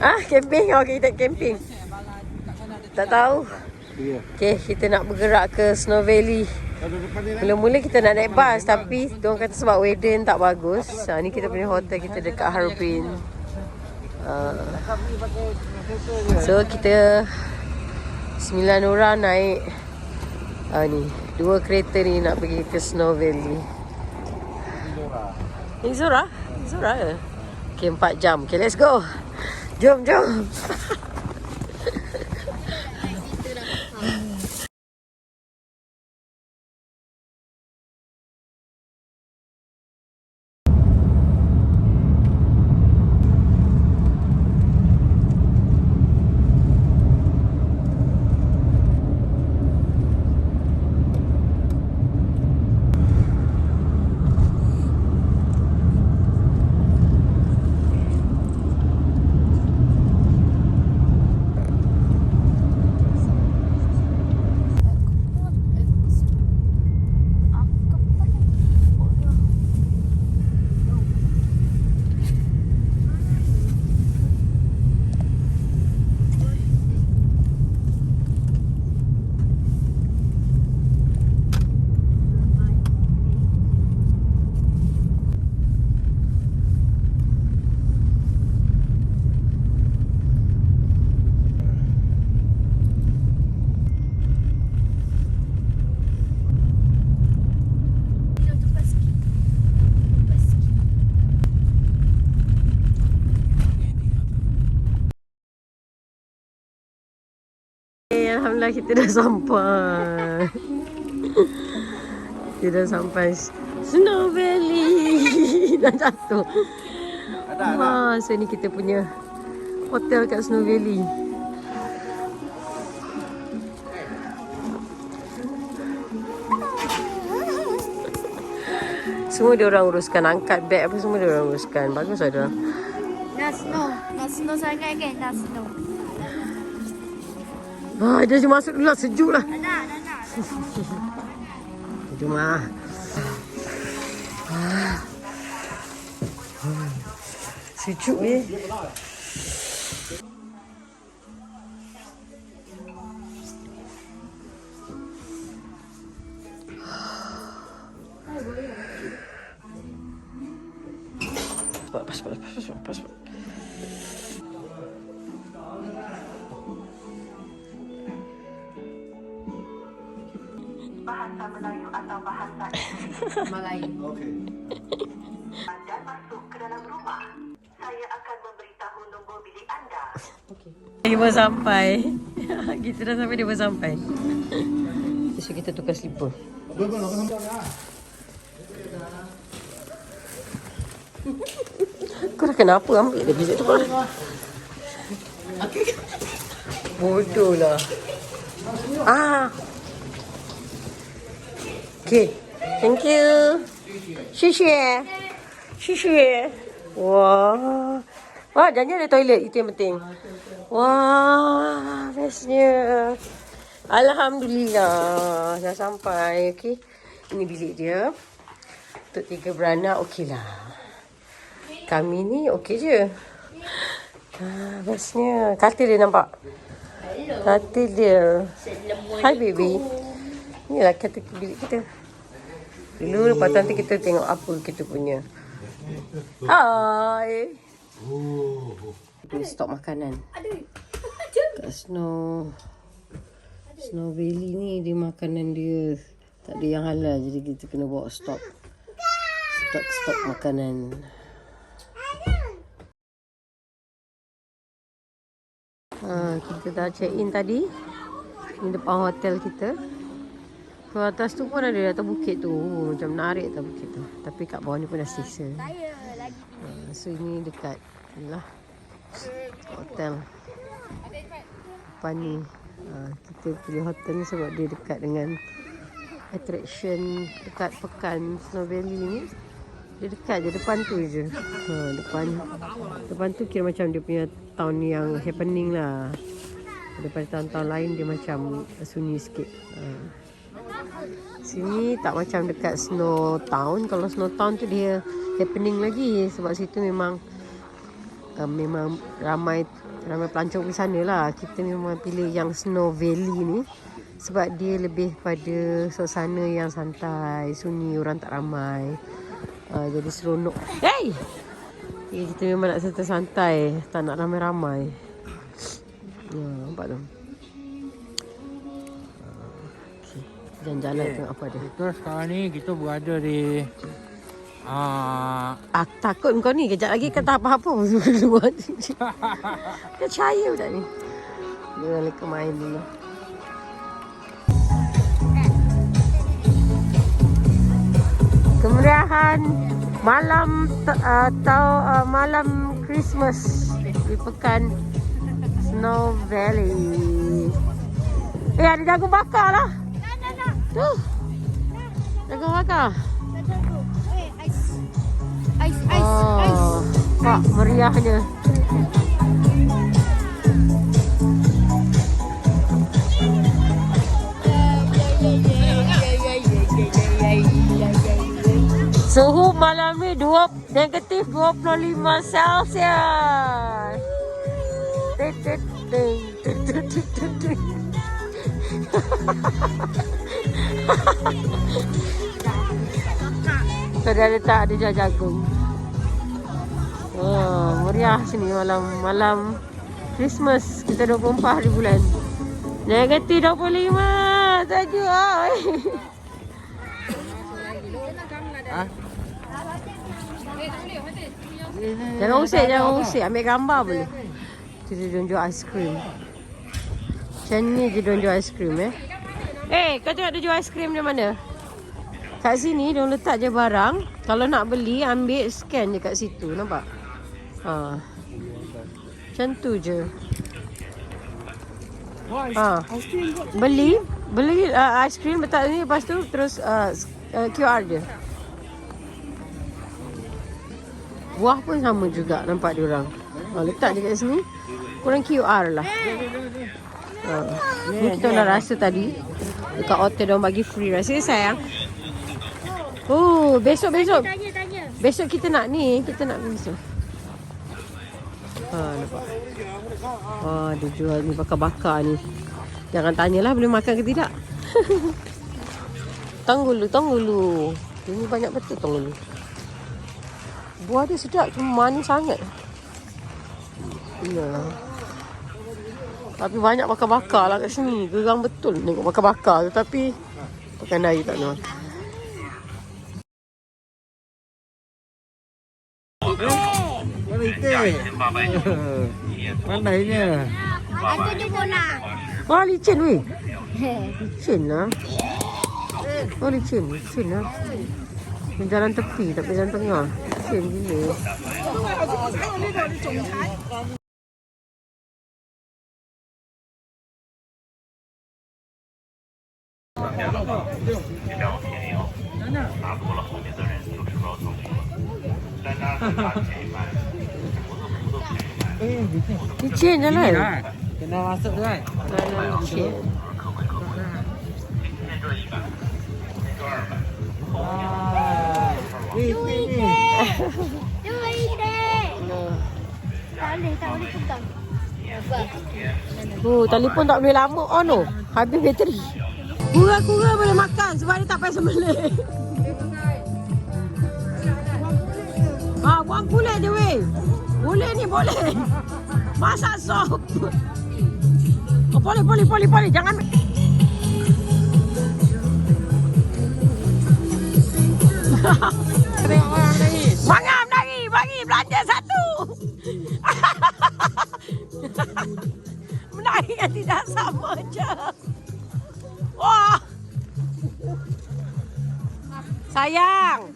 Camping. Okay, kita camping. Tak tahu. Okay, kita nak bergerak ke Snow Valley. Mula-mula kita nak naik bas, tapi diorang kata sebab weather tak bagus. Ni kita punya hotel, kita dekat Harbin. So kita 9 orang naik ni 2 kereta ni nak pergi ke Snow Valley. Ini Zora? Zora ke? Okay, 4 jam. Okay, let's go. Jom. Alhamdulillah kita dah sampai. Kita dah sampai Snow Valley. Dah jatuh. So ni kita punya hotel kat Snow Valley. Semua dia orang uruskan, angkat beg apa semua dia orang uruskan. Bagus lah dia orang. Nak snow sangat kan? Nak snow. Dia je masuk dulu lah, sejuk lah. Nak. Jom lah. Sejuk ni. Pas. Bahasa Melayu atau bahasa Melayu. Okey. Anda masuk ke dalam rumah. Saya akan memberitahu nombor bilik anda. Dia pun sampai. Kita dah sampai, dia pun sampai. So kita tukar slipper. Kau dah kenapa ambil dia bilik tu? Bodoh lah. Okay. Thank you. Shishie. Wah, jangan ada toilet. Itu yang penting. Wah, bestnya. Alhamdulillah. Dah sampai. Okay. Ini bilik dia. Untuk 3 beranak, okey lah. Kami ni okey je. Bestnya. Katil dia nampak? Katil dia. Hi baby. Inilah katil bilik kita. Dulu lepas tu nanti kita tengok apa kita punya. Hai. Kita stok makanan. Kat Snow Valley ni dia makanan dia tak ada yang halal, jadi kita kena bawa stok makanan. Kita dah check in tadi. Ini depan hotel kita. Ke atas tu pun ada atas bukit tu. Macam menarik atas bukit tu. Tapi kat bawah ni pun dah selesa. So ini dekat inilah hotel. Depan ni. Kita pilih hotel ni sebab dia dekat dengan attraction dekat pekan Snow Valley ni. Dia dekat je, depan tu je. Depan tu kira macam dia punya town yang happening lah. Daripada tahun-tahun lain dia macam sunyi sikit. Sini tak macam dekat Snow Town. Kalau Snow Town tu dia happening lagi. Sebab situ memang ramai Ramai pelancong di sana lah. Kita memang pilih yang Snow Valley ni sebab dia lebih pada suasana yang santai, sunyi, orang tak ramai. Jadi seronok. Hey! Jadi kita memang nak santai-santai, tak nak ramai-ramai. Nampak tu. Okay. Jalan-jalan tengok apa dia. Kita sekarang ni kita berada di Takut kau ni. Kejap lagi kata apa-apa. Dia percaya budak ni. Dia leka main dulu. Kemeriahan malam atau malam Christmas di pekan Snow Valley. Ada jagung bakar lah. Tu. Jagung bakar. Ais. Pak, meriahnya. Suhu malam ni negatif 25 Celsius. Sudah letak ada jual jagung. Meriah sini malam Christmas. Kita 24 hari bulan. Negatif 25. Sejuk. Jangan usik. Ambil gambar boleh. Kita jual aiskrim. Macam ni je jual aiskrim kau tengok dia jual aiskrim di mana? Kat sini dia letak je barang. Kalau nak beli, ambil scan je kat situ. Nampak? Macam tu je. Beli aiskrim letak ni. Lepas tu terus QR je. Buah pun sama juga. Nampak dia orang. Letak je kat sini. Kurang QR lah. Ni kita dah rasa tadi. Dekat hotel dia orang bagi free rasa sayang. Besok. Tanya. Besok kita nak ni. Kita nak besok. Nampak. Dia jual ni bakar-bakar ni. Jangan tanyalah boleh makan ke tidak. Tonggulu. Ini banyak betul tonggulu. Buah dia sedap. Cuma manis sangat. Ya. Tapi banyak bakar-bakar lah kat sini. Gerang betul tengok bakar-bakar tu. Tapi pakai nari tak nak. Pandainya. Aku je pun nak. Licin weh. Licin lah. Licin lah. Jalan tepi tak jalan tengah. Licin gila. Licin jalan. Kena masuk tu kan? Licin. Tak boleh pegang. Telefon tak boleh lama on tu. Habis bateri. Kura-kura boleh makan sebab dia tak payah sembelih. Buang kulit dia weh. Boleh ni boleh. Masak sop. Boleh. Jangan. Tengok orang nangis. Mangam lagi. Bagi belanja satu. Menangis yang tidak sama je. Wah. Sayang.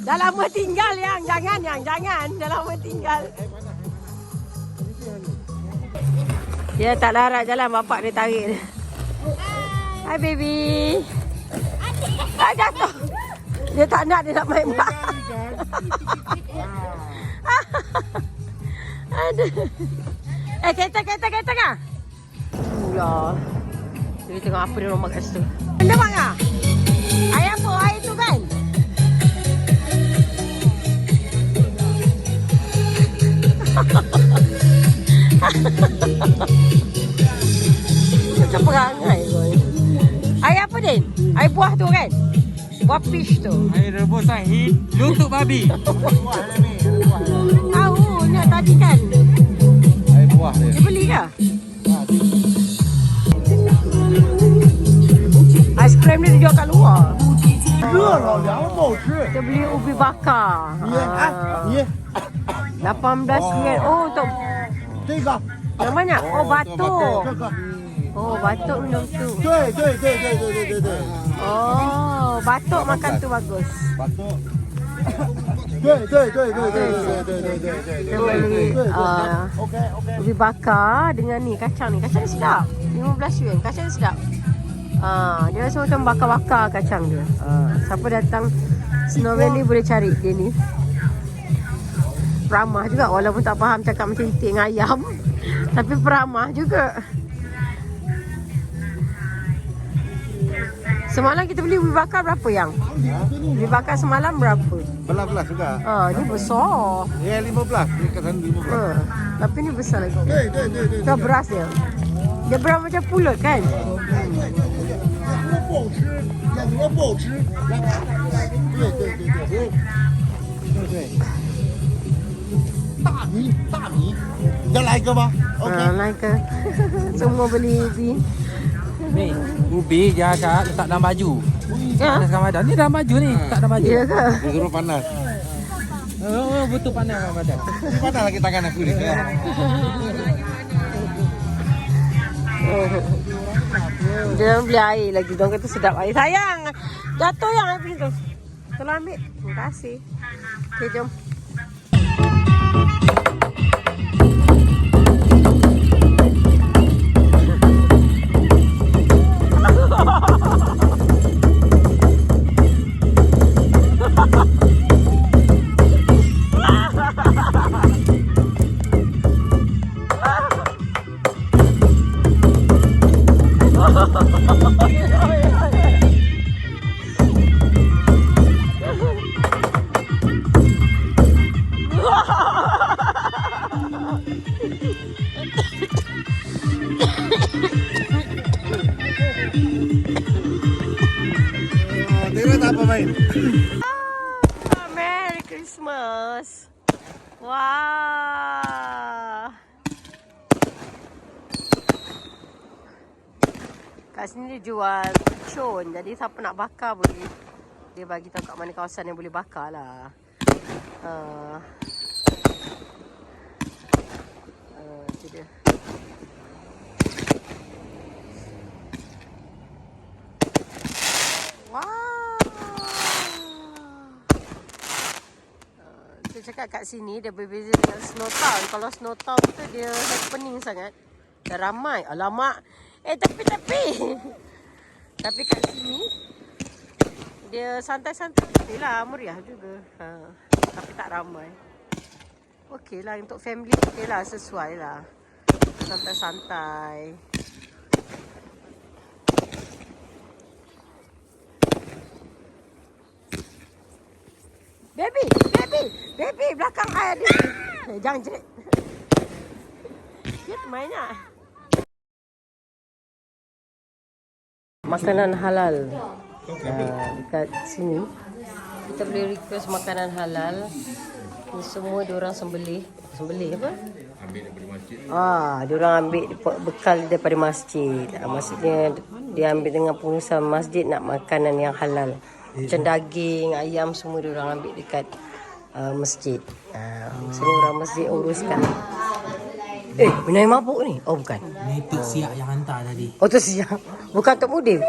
Dah lama tinggal yang. Jangan. Dah lama tinggal. Dia tak larat jalan, bapak dia tarik dia. Hai baby. Jatuh. Dia tak nak, dia nak main mak. Aduh. Kereta kah? Pula. Jadi tengok apa dia orang makan kat situ. Benda mak kah? Ayam apa? Air tu kan? Ha ha ha. Air buah tu kan? Buah peach tu. Air rebus sahih untuk babi. Tahu, nak tadi kan? Air buah dia. Dia beli ke? Aiskrim ni dijual kat luar. 热老凉了不好吃。 Kita beli ubi bakar. 你 RM18. Oh, untuk 这个 yang banyak. Oh, batuk. 这个， Oh, batuk minum tu. 对对对对对对对对， Oh, batuk makan tu bagus. 对对对对对对对对对对 Kita beli ，OK OK。 ubi bakar dengan ni kacang ni. Kacang ni sedap. RM15. Kacang ni sedap. Dia rasa macam bakar-bakar kacang dia. Siapa datang Snow Valley boleh cari dia ni. Peramah juga walaupun tak faham cakap macam itik dengan ayam. Tapi peramah juga. Semalam kita beli ubi bakar berapa yang? Ubi bakar semalam berapa? Belas-belas juga. Ni besar. Ya 15, ni kat sana 15. Tapi ni besar lagi. 对对对对。 Itu beras dia. Dia beras macam pulut kan? 不好吃，养鹅不好吃。对对对对对对。大米，你再来一个吗 Naik ke? Semua beli ubi. Ni, ubi dia agak letak dalam baju. Ya? Panas Ramadan. Ni dalam baju ni, tak dalam baju. Ya ke? Dia suruh panas. Oh, betul panas Ramadan. Ini panas lagi tangan aku ni. Dia beli air lagi. Diorang kata sedap air. Sayang! Jatuh yang air tu. Tolong ambil. Terima kasih. Okay, jom. Apa main? Merry Christmas. Wah. Kat sini dia jual cun. Jadi siapa nak bakar boleh. Dia bagi tahu kat mana kawasan yang boleh bakar lah. Itu dia. Dia cakap kat sini dia berbeza dengan Snow Town. Kalau Snow Town tu dia happening sangat. Dah ramai. Alamak. Tapi. Tapi kat sini dia santai-santai. Okey lah, meriah juga. Tapi tak ramai. Okey lah untuk family. Okey lah, sesuai lah. Santai-santai. Baby, belakang I ada. Jangan jerit. Dia mainnya. Makanan halal. Dekat sini kita boleh request makanan halal. Ni semua diorang sembelih. Sembelih apa? Ambil daripada masjid. Diorang ambil bekal daripada masjid. Maksudnya dia ambil dengan pengusaha masjid nak makanan yang halal. Macam daging, ayam semua diorang ambil dekat masjid. Maksudnya orang masjid uruskan. Benda yang mabuk ni? Oh bukan. Ni Tok Siak yang hantar tadi. Oh tu siap. Bukan Tok Mudin.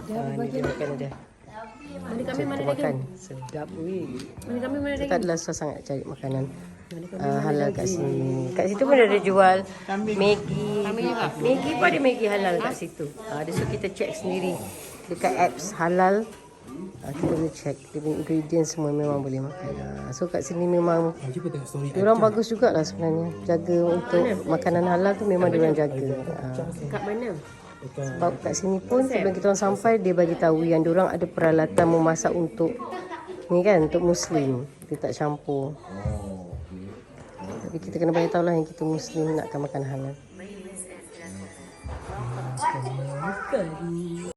Ini dia makan dia. Mana makan. Sedap weh. Kita adalah susah sangat cari makanan halal kat sini. Kat situ pun ada jual Maggi. Maggi pun ada Maggi halal kat situ. So kita check sendiri dekat apps halal. Kita boleh check dia punya ingredients semua memang boleh makan. So kat sini memang diorang bagus jugalah sebenarnya. Jaga untuk makanan halal tu memang diorang jaga. Kat mana? Sebab kat sini pun sebelum kita orang sampai dia bagi tahu yang diorang ada peralatan memasak untuk ni kan, untuk Muslim. Dia tak campur. Tapi kita kena bagi tahu lah yang kita Muslim nakkan makan halal. Buddy.